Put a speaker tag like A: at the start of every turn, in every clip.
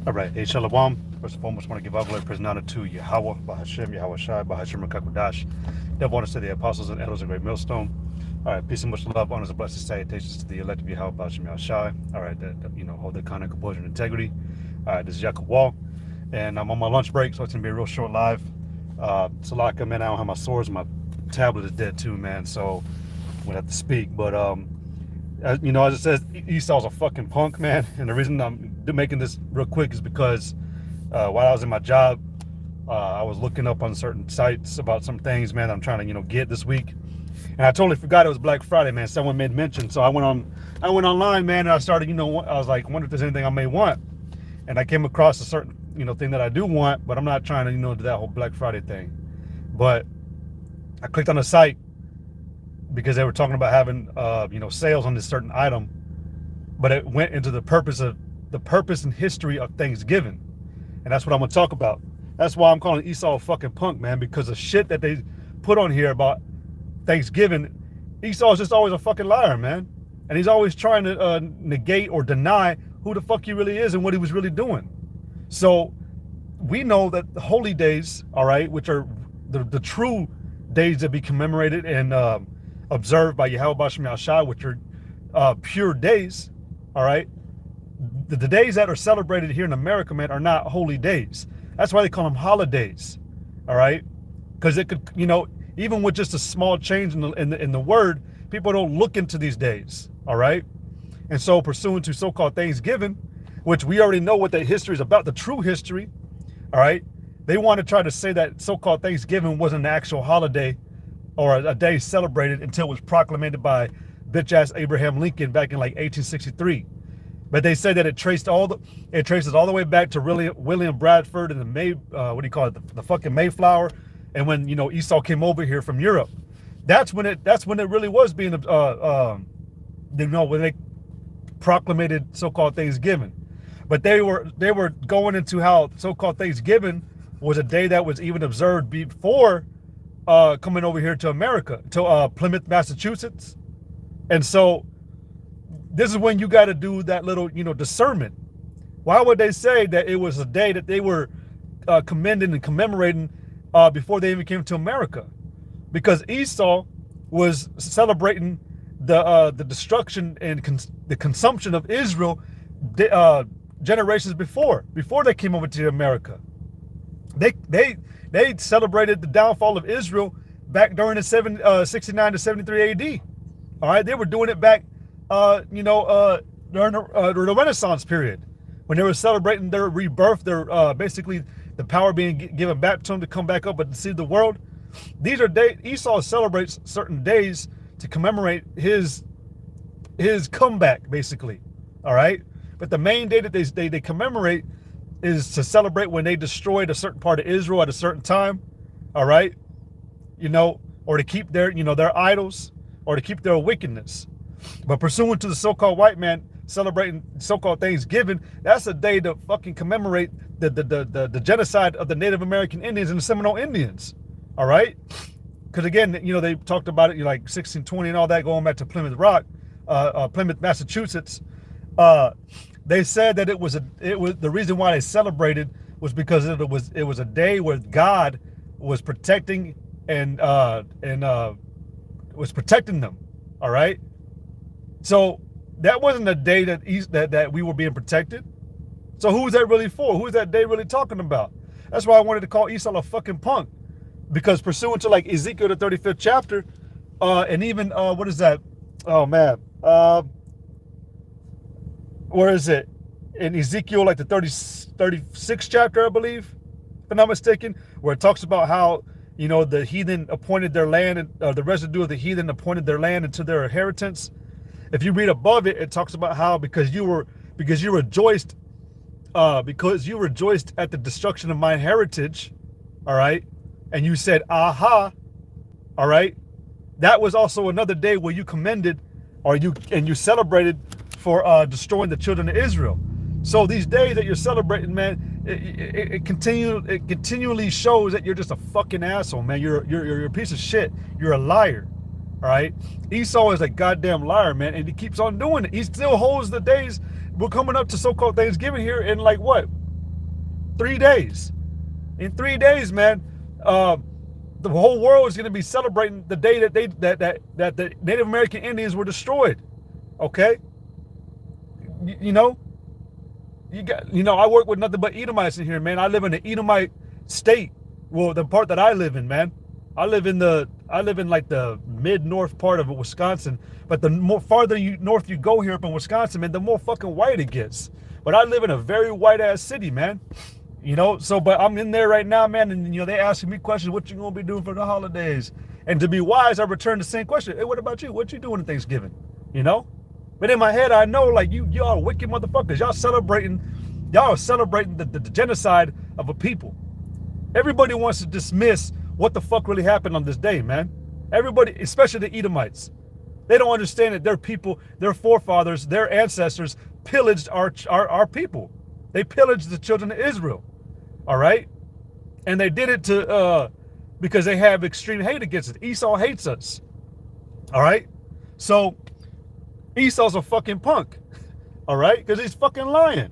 A: All right, hey Shalom. First and foremost, I want to give all praise and honor to Yahweh, Bahashem, Yahweh Shai, Bahashem Rakakudash. Devil honors to the apostles and elders of Great Millstone. All right, peace and much love, honors and blessings, salutations to the elect of Yahweh, Bahashem Yahweh Shai. All right, hold their conduct, composure, and integrity. All right, this is Jacob Wall, and I'm on my lunch break, so it's gonna be a real short live. Salaka, man, I don't have my swords. My tablet is dead too, man, so I'm gonna have to speak. But as it says, Esau's a fucking punk, man. And the reason I'm making this real quick is because while I was in my job, I was looking up on certain sites about some things, man, I'm trying to, get this week. And I totally forgot it was Black Friday, man. Someone made mention. So I went online, man, and I started, I was like, I wonder if there's anything I may want. And I came across a certain, thing that I do want, but I'm not trying to, do that whole Black Friday thing. But I clicked on the site because they were talking about having, sales on this certain item, but it went into the purpose and history of Thanksgiving. And that's what I'm gonna talk about. That's why I'm calling Esau a fucking punk, man, because the shit that they put on here about Thanksgiving, Esau is just always a fucking liar, man. And he's always trying to negate or deny who the fuck he really is and what he was really doing. So we know that the holy days, all right, which are the true days that be commemorated and observed by Yahweh Bashem Yahshai, which are pure days, all right? The days that are celebrated here in America, man, are not holy days. That's why they call them holidays, all right? Because it could, even with just a small change in the word, people don't look into these days, all right? And so pursuant to so-called Thanksgiving, which we already know what the history is about, the true history, all right? They want to try to say that so-called Thanksgiving wasn't an actual holiday or a day celebrated until it was proclaimed by bitch-ass Abraham Lincoln back in like 1863. But they say that it traces all the way back to William Bradford and the fucking Mayflower, and when Esau came over here from Europe. That's when it really was being when they proclaimed so-called Thanksgiving. But they were going into how so-called Thanksgiving was a day that was even observed before coming over here to America, to Plymouth, Massachusetts. And so this is when you got to do that little, discernment. Why would they say that it was a day that they were commending and commemorating before they even came to America? Because Esau was celebrating the destruction and the consumption of Israel generations before they came over to America. They celebrated the downfall of Israel back during the 69 to 73 AD. All right, they were doing it back, during the Renaissance period, when they were celebrating their rebirth, their basically the power being given back to them to come back up and see the world. These are days Esau celebrates certain days to commemorate his comeback, basically. All right, but the main day that they commemorate is to celebrate when they destroyed a certain part of Israel at a certain time, all right? Or to keep their, their idols, or to keep their wickedness. But pursuant to the so-called white man celebrating so-called Thanksgiving, that's a day to fucking commemorate the genocide of the Native American Indians and the Seminole Indians, all right? Because again, they talked about it like 1620 and all that, going back to Plymouth Rock, Plymouth, Massachusetts. They said that it was the reason why they celebrated was because it was a day where God was protecting and was protecting them. All right. So that wasn't a day that we were being protected. So who was that really for? Who is that day really talking about? That's why I wanted to call Esau a fucking punk, because pursuant to like Ezekiel the 35th chapter, and even what is that? Oh man. Where is it? In Ezekiel, like the 36th chapter, I believe, if I'm not mistaken, where it talks about how, the heathen appointed their land, and the residue of the heathen appointed their land into their inheritance. If you read above it, it talks about how because you rejoiced at the destruction of my heritage, all right, and you said, aha, all right, that was also another day where you commended you celebrated for destroying the children of Israel. So these days that you're celebrating, man, it continually shows that you're just a fucking asshole, man. You're a piece of shit. You're a liar. All right. Esau is a goddamn liar, man, and he keeps on doing it. He still holds the days. We're coming up to so-called Thanksgiving here in like what? 3 days. In 3 days, man, the whole world is going to be celebrating the day that that the Native American Indians were destroyed. Okay, you know, I work with nothing but Edomites in here, man. I live in the Edomite state. Well, the part that I live in, man. I live in like the mid-north part of Wisconsin. But the more farther north you go here up in Wisconsin, man, the more fucking white it gets. But I live in a very white-ass city, man. So, but I'm in there right now, man, and, they asking me questions, what you gonna be doing for the holidays? And to be wise, I return the same question. Hey, what about you? What you doing at Thanksgiving? But in my head, I know, like, y'all wicked motherfuckers. Y'all are celebrating the genocide of a people. Everybody wants to dismiss what the fuck really happened on this day, man. Everybody, especially the Edomites. They don't understand that their people, their forefathers, their ancestors pillaged our people. They pillaged the children of Israel. All right? And they did it because they have extreme hate against it. Esau hates us. All right? So Esau's a fucking punk. All right? Because he's fucking lying.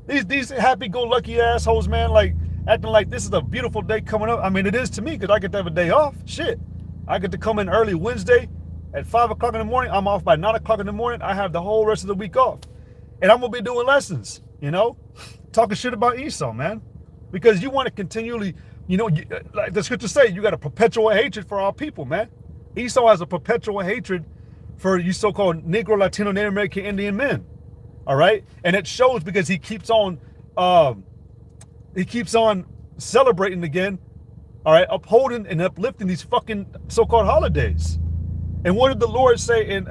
A: These happy-go-lucky assholes, man, like acting like this is a beautiful day coming up. I mean, it is to me because I get to have a day off. Shit. I get to come in early Wednesday at 5 o'clock in the morning. I'm off by 9 o'clock in the morning. I have the whole rest of the week off. And I'm going to be doing lessons, talking shit about Esau, man. Because you want to continually, like the scriptures say, you got a perpetual hatred for our people, man. Esau has a perpetual hatred for you so-called Negro, Latino, Native American Indian men. All right? And it shows because he keeps on celebrating again, all right, upholding and uplifting these fucking so-called holidays. And what did the Lord say in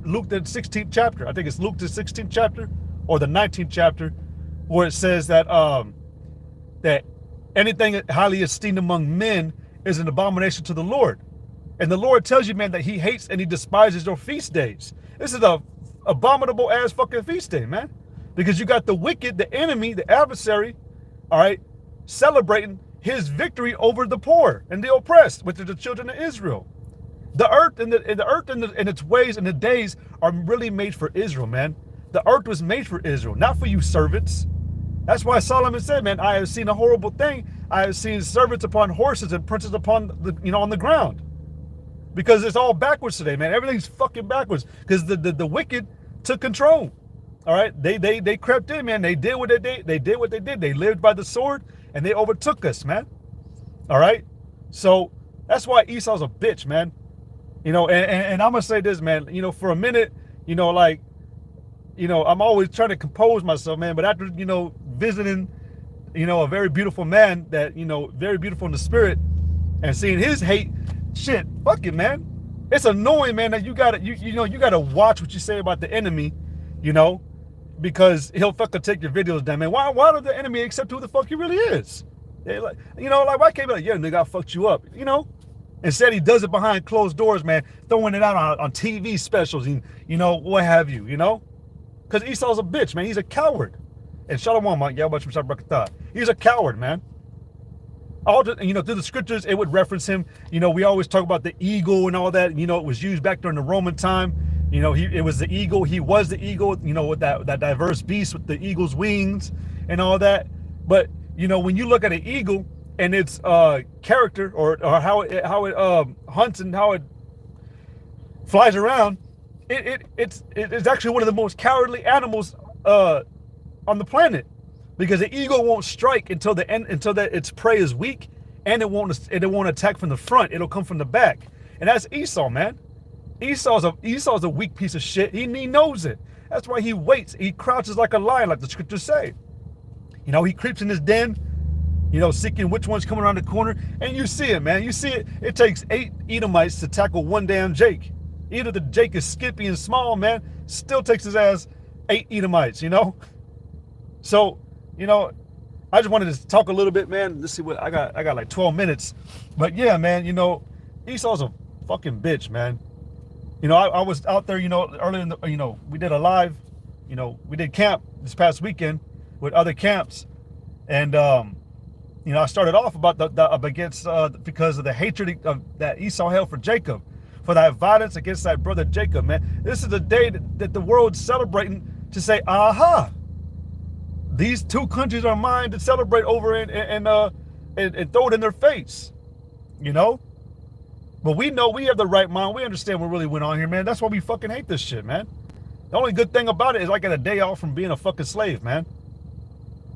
A: Luke the 16th chapter? I think it's Luke the 16th chapter or the 19th chapter, where it says that that anything highly esteemed among men is an abomination to the Lord. And the Lord tells you, man, that he hates and he despises your feast days. This is a abominable ass fucking feast day, man. Because you got the wicked, the enemy, the adversary, all right, celebrating his victory over the poor and the oppressed, which are the children of Israel. The earth and its ways and the days are really made for Israel, man. The earth was made for Israel, not for you servants. That's why Solomon said, man, I have seen a horrible thing. I have seen servants upon horses and princes upon on the ground. Because it's all backwards today, man. Everything's fucking backwards. Because the wicked took control. All right. They crept in, man. They did what they did. They did what they did. They lived by the sword and they overtook us, man. All right. So that's why Esau's a bitch, man. And I'm gonna say this, man, for a minute, I'm always trying to compose myself, man. But after, visiting, a very beautiful man that, very beautiful in the spirit and seeing his hate, shit, fuck it, man. It's annoying, man, that you gotta watch what you say about the enemy, because he'll fucking take your videos down, man. Why does the enemy accept who the fuck he really is? Why can't be like, yeah, nigga, I fucked you up, Instead, he does it behind closed doors, man, throwing it out on TV specials and, what have you, Because Esau's a bitch, man. He's a coward. And Shalom, he's a coward, man. Through the scriptures, it would reference him. We always talk about the eagle and all that. It was used back during the Roman time. It was the eagle. He was the eagle, with that diverse beast with the eagle's wings and all that. But, when you look at an eagle, and its character or how it hunts and how it flies around, it's actually one of the most cowardly animals on the planet, because the eagle won't strike until its prey is weak, and it won't attack from the front. It'll come from the back, and that's Esau, man. Esau's a weak piece of shit. He knows it. That's why he waits. He crouches like a lion, like the scriptures say. He creeps in his den, seeking which one's coming around the corner. And you see it, man. You see it. It takes 8 Edomites to tackle one damn Jake. Either the Jake is skippy and small, man, still takes his ass 8 Edomites, So, I just wanted to talk a little bit, man. Let's see what I got. I got like 12 minutes. But yeah, man, Esau's a fucking bitch, man. I was out there, earlier in the, we did a live, we did camp this past weekend with other camps. And, I started off about because of the hatred that Esau held for Jacob, for that violence against that brother Jacob, man. This is the day that the world's celebrating to say, aha, these two countries are mine to celebrate over and throw it in their face, you know? But we know we have the right mind. We understand what really went on here, man. That's why we fucking hate this shit, man. The only good thing about it is I got a day off from being a fucking slave, man.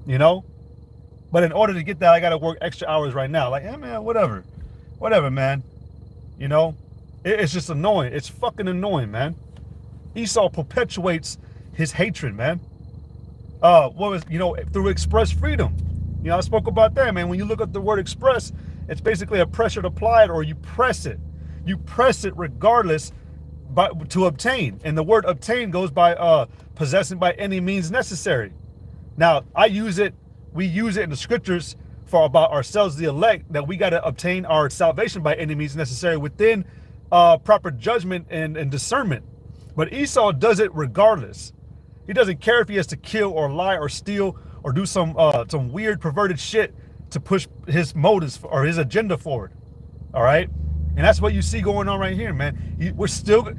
A: You know? But in order to get that, I got to work extra hours right now. Like, yeah, man, whatever. Whatever, man. You know? It's just annoying. It's fucking annoying, man. Esau perpetuates his hatred, man. Through express freedom. You know, I spoke about that, man. When you look at the word express, it's basically a pressure applied, or you press it. You press it regardless to obtain. And the word obtain goes by possessing by any means necessary. Now, we use it in the scriptures for about ourselves, the elect, that we got to obtain our salvation by any means necessary within proper judgment and discernment. But Esau does it regardless. He doesn't care if he has to kill or lie or steal or do some weird perverted shit to push his motives or his agenda forward. All right? And that's what you see going on right here, man. We're still,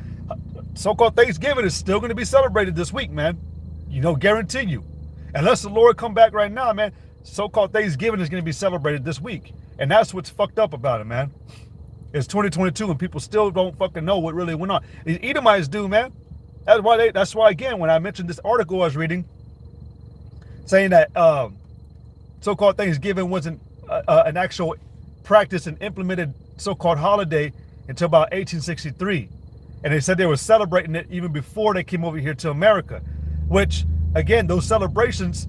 A: so-called Thanksgiving is still going to be celebrated this week, man. You know, guarantee you. Unless the Lord come back right now, man, so-called Thanksgiving is going to be celebrated this week. And that's what's fucked up about it, man. It's 2022 and people still don't fucking know what really went on. These Edomites do, man. That's why, again, when I mentioned this article I was reading, saying that so-called Thanksgiving wasn't an actual practice and implemented so-called holiday until about 1863. And they said they were celebrating it even before they came over here to America, which, again, those celebrations,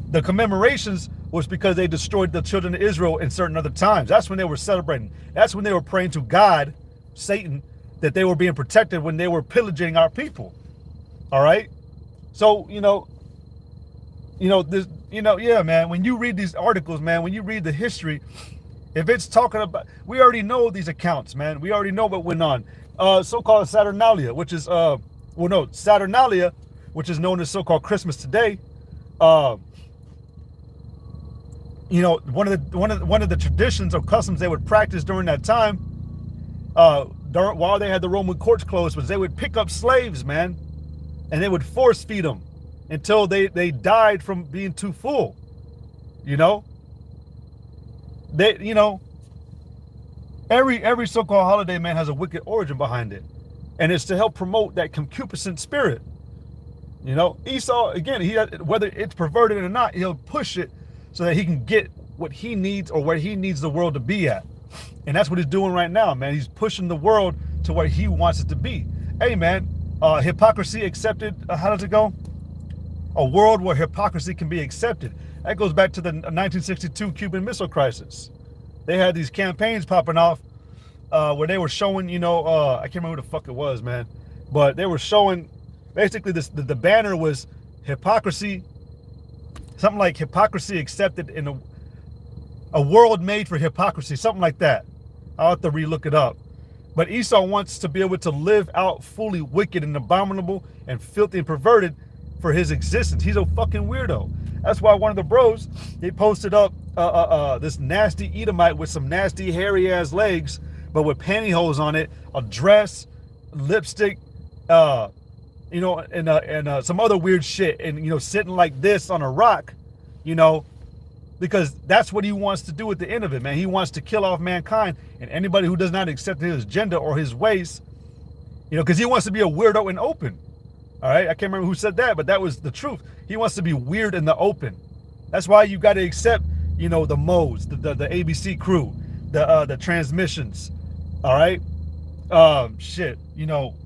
A: the commemorations, was because they destroyed the children of Israel in certain other times. That's when they were celebrating. That's when they were praying to God, Satan, that they were being protected when they were pillaging our people. All right? So, yeah, man, when you read these articles, man, when you read the history, if it's talking about, we already know these accounts, man. We already know what went on. So-called Saturnalia, which is, Saturnalia, which is known as so-called Christmas today. One of the traditions or customs they would practice during that time, while they had the Roman courts closed, was they would pick up slaves, man, and they would force feed them until they died from being too full. Every so-called holiday, man, has a wicked origin behind it, and it's to help promote that concupiscent spirit. Esau, again, whether it's perverted or not, he'll push it so that he can get what he needs or where he needs the world to be at. And that's what he's doing right now, man. He's pushing the world to where he wants it to be. Hey, man, hypocrisy accepted. How does it go? A world where hypocrisy can be accepted. That goes back to the 1962 Cuban Missile Crisis. They had these campaigns popping off where they were showing, I can't remember who the fuck it was, man. But they were showing, basically, the banner was hypocrisy, something like hypocrisy accepted in a world made for hypocrisy, something like that. I'll have to relook it up. But Esau wants to be able to live out fully wicked and abominable and filthy and perverted for his existence. He's a fucking weirdo. That's why one of the bros, he posted up this nasty Edomite with some nasty hairy ass legs, but with pantyhose on it, a dress, lipstick, and some other weird shit, and sitting like this on a rock, because that's what he wants to do at the end of it, man. He wants to kill off mankind and anybody who does not accept his gender or his ways, because he wants to be a weirdo and open. All right, I can't remember who said that, but that was the truth. He wants to be weird in the open. That's why you got to accept, the modes, the ABC crew, the transmissions. All right, shit.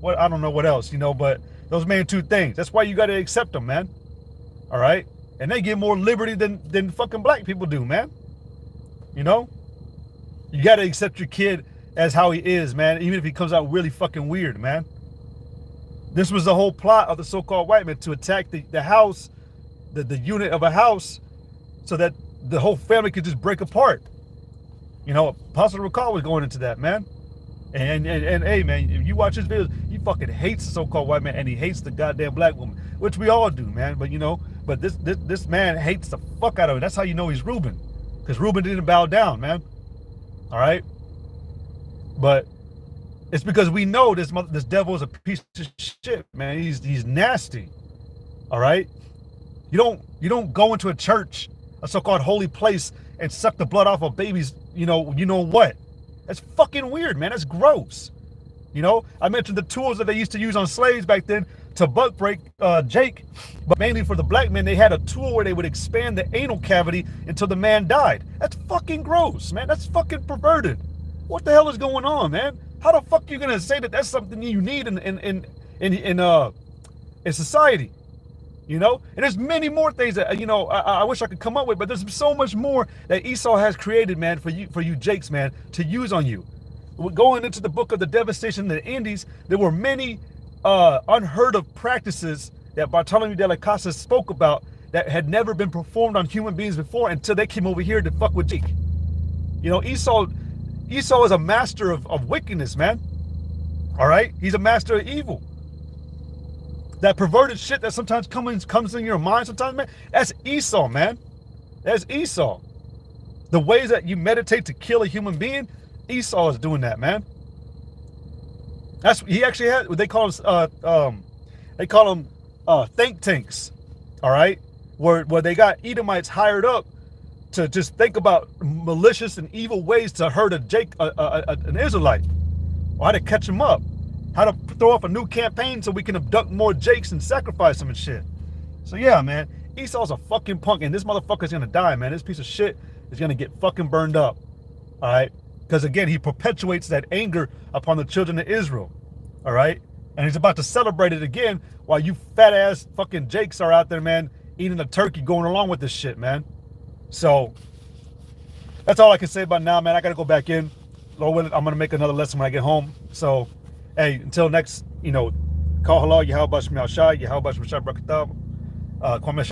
A: What? I don't know what else. But those main two things. That's why you got to accept them, man. All right, and they get more liberty than fucking black people do, man. You got to accept your kid as how he is, man, even if he comes out really fucking weird, man. This was the whole plot of the so-called white man, to attack the house, the unit of a house, so that the whole family could just break apart. Apostle Recall was going into that, man. And hey, man, if you watch his videos, he fucking hates the so-called white man, and he hates the goddamn black woman, which we all do, man. But this man hates the fuck out of it. That's how you know he's Reuben, because Reuben didn't bow down, man. All right, but it's because we know this devil is a piece of shit, man. He's nasty. All right. You don't go into a church, a so-called holy place, and suck the blood off of babies. You know what? That's fucking weird, man. That's gross. I mentioned the tools that they used to use on slaves back then to butt break Jake, but mainly for the black men, they had a tool where they would expand the anal cavity until the man died. That's fucking gross, man. That's fucking perverted. What the hell is going on, man? How the fuck are you gonna say that that's something you need in society? And there's many more things that I wish I could come up with, but there's so much more that Esau has created, man, for you Jakes, man, to use on you. Going into the book of the devastation in the Indies, there were many unheard of practices that Bartholomew de las Casas spoke about that had never been performed on human beings before until they came over here to fuck with Jake. Esau is a master of wickedness, man. All right? He's a master of evil. That perverted shit that sometimes comes in your mind sometimes, man, that's Esau, man. That's Esau. The ways that you meditate to kill a human being, Esau is doing that, man. He actually had what they call them think tanks, all right, where they got Edomites hired up to just think about malicious and evil ways to hurt an Israelite, or how to catch him up, how to throw off a new campaign so we can abduct more Jakes and sacrifice them and shit. So yeah, man, Esau's a fucking punk, and this motherfucker's gonna die, man. This piece of shit is gonna get fucking burned up, all right? Because again, he perpetuates that anger upon the children of Israel. All right? And he's about to celebrate it again while you fat ass fucking Jakes are out there, man, eating a turkey going along with this shit, man. So that's all I can say about now, man. I got to go back in. Lord willing, I'm going to make another lesson when I get home. So, hey, until next, call halal, Yahweh Bashmi Al Shai, Yahweh Bashmi Shai Brakatab, Kwame